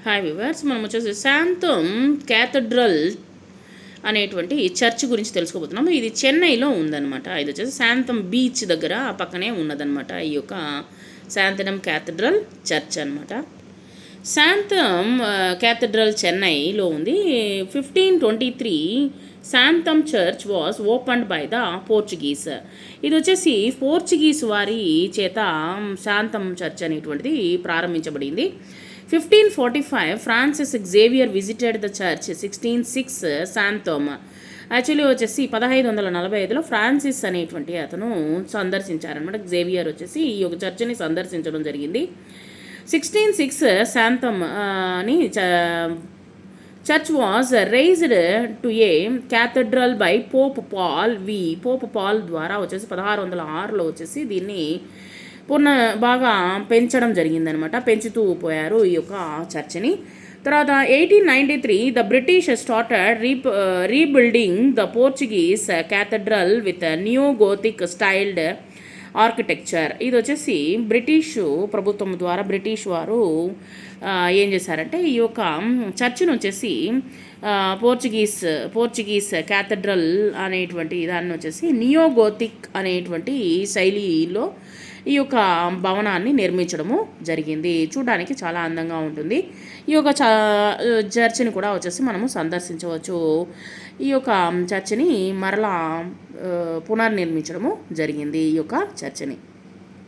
Hi viewers, మనం వచ్చేసి శాంతం క్యాథడ్రల్ అనేటువంటి చర్చ్ గురించి తెలుసుకోబోతున్నాము. ఇది చెన్నైలో ఉందన్నమాట. ఇది వచ్చేసి శాంతం బీచ్ దగ్గర పక్కనే ఉన్నదన్నమాట. ఈ యొక్క శాంతనం క్యాథడ్రల్ చర్చ్ అనమాట. శాంతం క్యాథడ్రల్ చెన్నైలో ఉంది. 1523 శాంతం church was opened by the Portuguese. ఇది వచ్చేసి పోర్చుగీస్ వారి చేత శాంతం చర్చ్ అనేటువంటిది ప్రారంభించబడింది. 1545 Francis Xavier visited the church. 1606 Santhome. Actually వచ్చేసి 1545లో ఫ్రాన్సిస్ అనేటువంటి అతను సందర్శించారనమాట. జేవియర్ వచ్చేసి ఈ యొక్క చర్చిని సందర్శించడం జరిగింది. 1606 శాంతమ్ అని church was raised to a cathedral by Pope Paul ద్వారా వచ్చేసి 1606లో వచ్చేసి దీన్ని బాగా పెంచడం జరిగిందనమాట. పెంచుతూ పోయారు ఈ యొక్క చర్చిని. తర్వాత 1893 the British started rebuilding the Portuguese cathedral with new Gothic styled architecture. ఇది వచ్చేసి బ్రిటిష్ ప్రభుత్వం ద్వారా బ్రిటిష్ వారు ఏం చేశారంటే ఈ యొక్క చర్చిని వచ్చేసి పోర్చుగీస్ క్యాథడ్రల్ అనేటువంటి దాన్ని వచ్చేసి నియోగోతిక్ అనేటువంటి శైలిలో ఈ యొక్క భవనాన్ని నిర్మించడము జరిగింది. చూడడానికి చాలా అందంగా ఉంటుంది. ఈ యొక్క చర్చిని కూడా వచ్చేసి మనము సందర్శించవచ్చు. ఈ యొక్క చర్చిని మరలా పునర్నిర్మించడము జరిగింది, ఈ యొక్క చర్చిని.